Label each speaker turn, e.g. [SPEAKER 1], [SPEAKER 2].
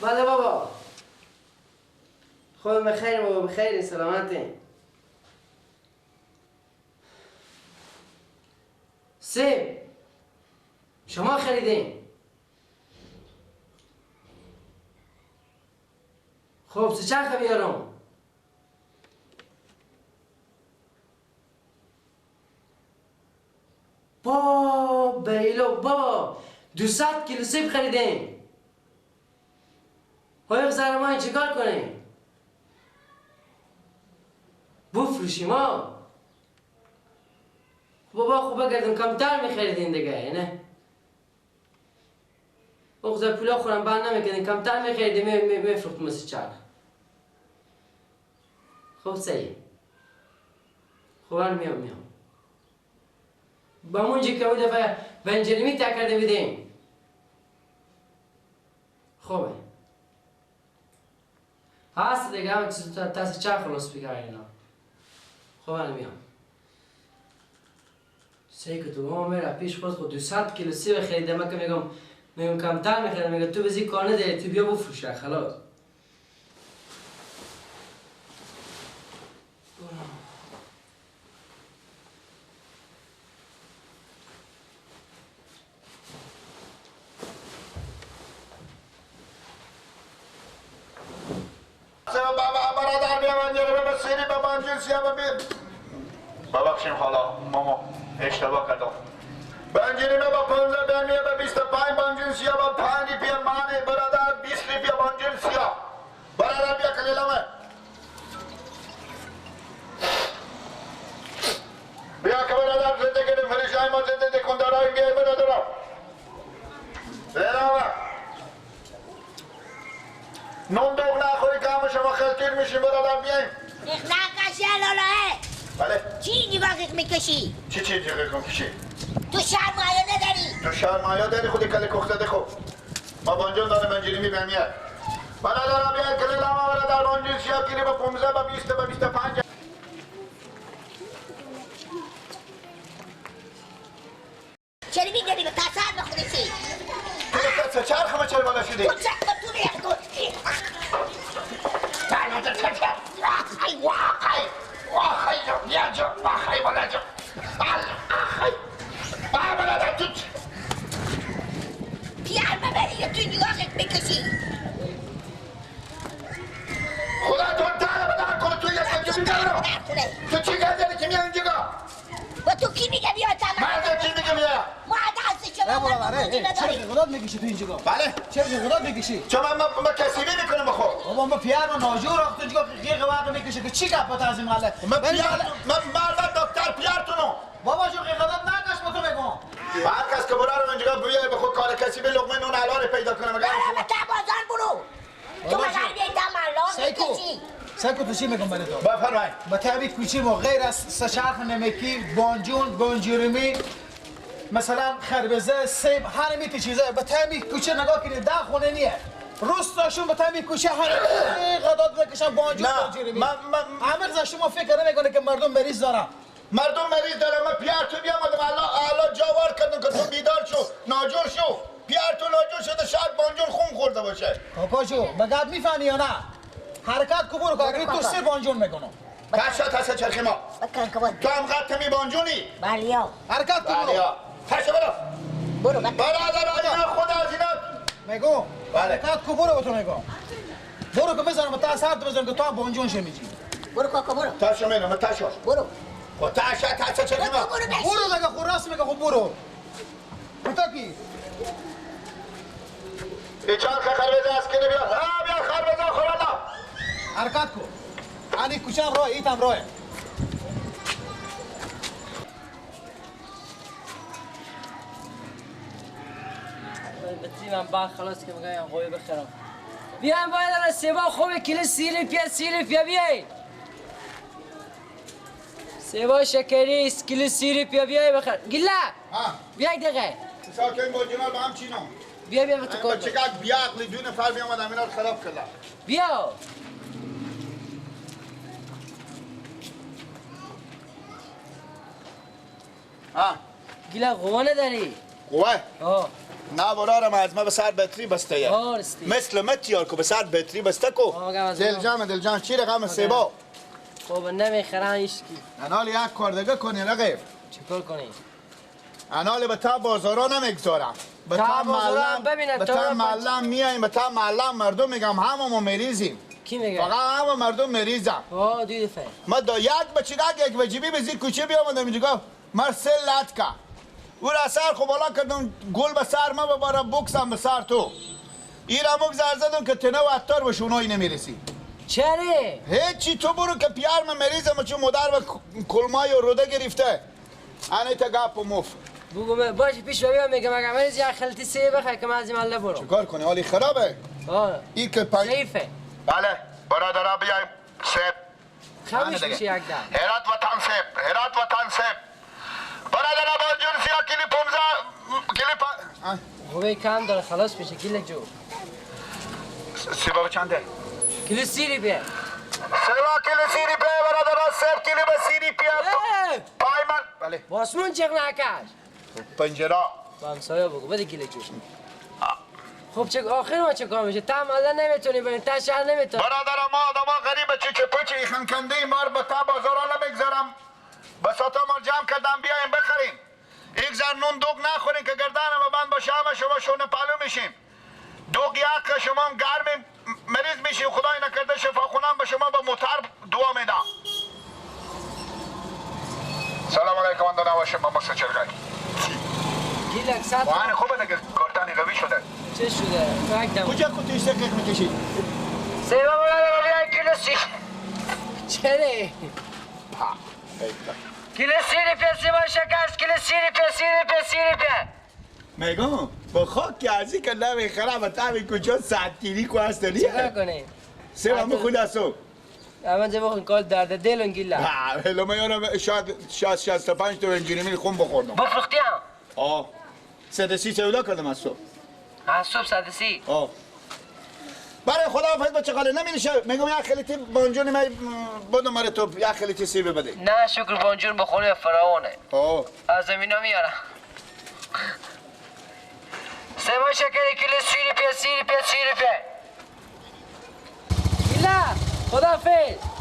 [SPEAKER 1] بله بابا. خود بخیر بابا، بخیر سلامتی. سیب شما خریدین؟ خب چه بیارم؟ بابا 200 کیلو سیب خریدین. های زرمانی چیکار کنیم؟ بفروشیم ها؟ بابا خوب بگردیم کمتر میخریدین دیگه نه؟ اخذر پولا خورم بند نمیکردین کمتر میخریدین میفروختیم مثل چرخ. خب سیه خب میام با همونجی که اون دفعه بنجلیمی تا کرده بیدیم. خوبه هست دیگه همه تاسی چه خلاص بگه اینا. خب میام سعی که تو ما میره پیش خود 200 کیلو سیب خریده. من که میگم کمتر میخریدم. میگه تو بزی کار نداری تو بیا بفروشه خلاص.
[SPEAKER 2] ببخشیم حالا ماما اشتباه کردم. بنجینی با 15 بیمیه به 25 بنجین با 5 پی مانه برادر 20 پی بنجین سیا برادر بیا کلیلمه بیا که برادر زندگی فریشای ما زندگی کندارای بیای برادر برادر نون دوغ نخوری که همه شما خلکیر میشیم برادر بیاییم.
[SPEAKER 3] نقاشی الالاه.
[SPEAKER 2] بله
[SPEAKER 3] چی نگاه میکشی؟
[SPEAKER 2] چی نگاه میکشی؟
[SPEAKER 3] تو شرمایه نداری؟
[SPEAKER 2] تو شرمایه داری خودی کلی کخته خوب. ما بانجون داره منجیلی بمیه. برادر بیای کلی لاما برادر بانجون سیاه کلی با 15 با 20 با 25.
[SPEAKER 3] چرا میگردی به تصاد بخودشی؟
[SPEAKER 2] تو چرخ همه چرا بالا شدی؟
[SPEAKER 3] تو چرخ تو ریخ گفتی.
[SPEAKER 2] واخی جو بیا جو واخی بالا جو برادر تو
[SPEAKER 3] پیار ببری یا تو نگاهت بکشی؟
[SPEAKER 2] خدا تو داره بدار کنه تو یک کنجی بیدارو تو چی گردی که میاد اینجا
[SPEAKER 3] و تو کی میگه بیا تمام؟
[SPEAKER 2] من چی میگه بیا؟
[SPEAKER 3] ما دست شما من بودی نداری.
[SPEAKER 4] چرا غلط میکشی تو اینجا؟
[SPEAKER 2] بله
[SPEAKER 4] چرا غلط میکشی؟
[SPEAKER 2] چون من کسیبی میکنم بخور
[SPEAKER 4] بابا ما پیار و ناجور وقت تو غیق واقع میکشه که چی گپ از این ماله؟
[SPEAKER 2] من مرد دکتر پیارتونو
[SPEAKER 4] بابا جو غلط نکش با تو بگم.
[SPEAKER 2] هر کس که برای رو اینجا بیای بخور کار کسیبی لقمه نون حلال پیدا کنه مگر
[SPEAKER 3] برای تا بازار برو. تو مگر بیایی تمام میکشی.
[SPEAKER 4] سایکو تو چی میگم برای تو؟
[SPEAKER 2] بفرمایید.
[SPEAKER 4] با تعبیر کوچی ما غیر از سشرخ نمکی، بانجون، بانجورمی مثلا خربزه، سیب، هر میتی چیزا با تعبیر کوچه نگاه کنید ده خونه نیه. روستاشون با تعبیر کوچه هر قداد بکشن بانجون بانجورمی. همه رضا شما فکر نمیکنه که مردم مریض دارن.
[SPEAKER 2] مردم مریض داره من پیار تو بیام الله جوار کردن که تو بیدار شو ناجور شو پیار تو ناجور شده شاید بانجون خون خورده باشه.
[SPEAKER 4] کاکا جو بگاد میفهمی یا نه؟ حرکت کو برو که تو سه بانجون میکنم.
[SPEAKER 2] تاشا چرخی ما.
[SPEAKER 3] بکن کبود.
[SPEAKER 2] تو هم قد می بانجونی؟
[SPEAKER 3] بالیا.
[SPEAKER 4] حرکت کو برو.
[SPEAKER 2] تاشا برو.
[SPEAKER 3] برو بکن.
[SPEAKER 2] برادر آدینا خدا از اینا.
[SPEAKER 4] میگو. حرکت کو برو تو میگم. برو که بزنم تا ساعت بزنم که تو بانجون شمیجی.
[SPEAKER 3] برو کاکا برو.
[SPEAKER 2] تاشا منو تاشا.
[SPEAKER 3] برو.
[SPEAKER 2] و تاشا چرخی ما.
[SPEAKER 4] برو دیگه خود راست میگه خود برو. بتاکی.
[SPEAKER 2] ایچان خربزه از کنه بیا. ها بیا خربزه خورالا.
[SPEAKER 4] حرکت کو. علی کوچم راه ایتم راه.
[SPEAKER 1] بطری من بعد خلاص که میگم قوی بخرم. بیایم باید الان سیبا خوبه کیلو 30 روپیه بیایی. سیبا شکری کیلو 30 روپیه بیایی بخر. گله. بیای دقیقه.
[SPEAKER 2] ساکن بانجونا با هم چینو.
[SPEAKER 1] بیا به تو کار.
[SPEAKER 2] چقدر بیاقلی دو نفر بیامد اینا رو خراب کردن.
[SPEAKER 1] بیا. گله قوانه داری.
[SPEAKER 2] خوبه؟
[SPEAKER 1] آه
[SPEAKER 2] نه برارم از ما به سر بطری بسته یه
[SPEAKER 1] آرستی
[SPEAKER 2] مثل متیار که به سر بطری بسته کو دل جان چی رقم سیبا؟
[SPEAKER 1] خب نمیخرن ایشکی
[SPEAKER 2] انال یک کار دیگه کنی رقیب
[SPEAKER 1] چیکار کنی؟
[SPEAKER 2] انال به تا بازارا نمیگذارم به تا
[SPEAKER 1] بازارا ببینم،
[SPEAKER 2] به
[SPEAKER 1] تا
[SPEAKER 2] تا
[SPEAKER 1] رو
[SPEAKER 2] محلم میاییم به تا محلم مردم میگم هممون مریضیم
[SPEAKER 1] کی میگه؟
[SPEAKER 2] فقط همه مردم مریضم
[SPEAKER 1] آه دو دفعه
[SPEAKER 2] ما یک بچگک یک بجیبی به زیر کوچه بیامدم اینجا گفت مرسل لطکا او را سر خب بالا کردم گل به سر ما بباره بکسم به سر تو این را مگذر زدم که تنه و اتار به شونایی نمیرسی
[SPEAKER 1] چره؟
[SPEAKER 2] هیچی تو برو که پیار من مریضم چون مدر و کلمای و روده گرفته انه تا گپ و مف
[SPEAKER 1] بگو باش پیش رو بیام میگم اگر مریض یک خلطی سیب بخواه که من از این محله برو
[SPEAKER 2] چه کار کنی حالی خرابه
[SPEAKER 1] آه
[SPEAKER 2] این که پنج
[SPEAKER 1] ضعیفه
[SPEAKER 2] بله برادرها بیایم سیب
[SPEAKER 1] خمیش میشه یک دم
[SPEAKER 2] هرات وطن سیب هرات وطن سیب برادرها بانجور سیا کلی پومزا کلی
[SPEAKER 1] خوبه کم داره خلاص میشه گیلک جو
[SPEAKER 2] سیبا چنده؟
[SPEAKER 1] کیلو سیری بیه
[SPEAKER 2] سیبا کلی سیری پی برادرها سیب کلی به سیری پی پای من بله
[SPEAKER 1] باسمون چق نکش
[SPEAKER 2] پنجره
[SPEAKER 1] با همسایه بگو بده گیلک جو خب چه آخر ما چه کار میشه تا محله نمیتونی بریم تا شهر نمیتونی
[SPEAKER 2] برادر ما آدم ها غریب چیچه پچه خنکنده مار به تا بازارا نمیگذارم بساطا ما جمع کردم بیایم بخریم یک زر نون دوگ نخوریم که گردانم بند باشه همه شما شونه پالو میشیم دوگ یک شما هم گرم مریض میشیم خدای نکرده شفا خونم به شما به موتر دعا میدم سلام علیکم اندر نواشم ما چرگای
[SPEAKER 1] گیلک ساعت
[SPEAKER 2] واهن خوبه دیگه کارتانی قوی شده
[SPEAKER 1] چه شده؟ یک دم
[SPEAKER 2] کجا کتیش دقیق میکشید
[SPEAKER 1] سیبا برادر بیای کیلو سی چره؟ کیلو سیری پی سیبا شکست کیلو سیری پی
[SPEAKER 2] میگم با خاک که ازی که نمیخرم و تامی کجا ساعتیری کو هستنی
[SPEAKER 1] چرا کنی؟
[SPEAKER 2] سه همه خود هستو
[SPEAKER 1] اما جا بخون کال درد دل و گیلا
[SPEAKER 2] هلو ما یارم شاید 65 تا انجینی میل خون بخوردم
[SPEAKER 1] بفرختی هم؟
[SPEAKER 2] آه 130 سودا کردم از صبح
[SPEAKER 1] از صبح 130
[SPEAKER 2] آه برای خدا حافظ بچه خاله نمیشه میگم یک خلیتی بانجونی می بدم مره تو یک خلیتی سیبه بده
[SPEAKER 1] نه شکر بانجون بخونه فراونه
[SPEAKER 2] آه
[SPEAKER 1] از زمینا میارم سیبا شکری کیلو سیری پی گیلا خداحافظ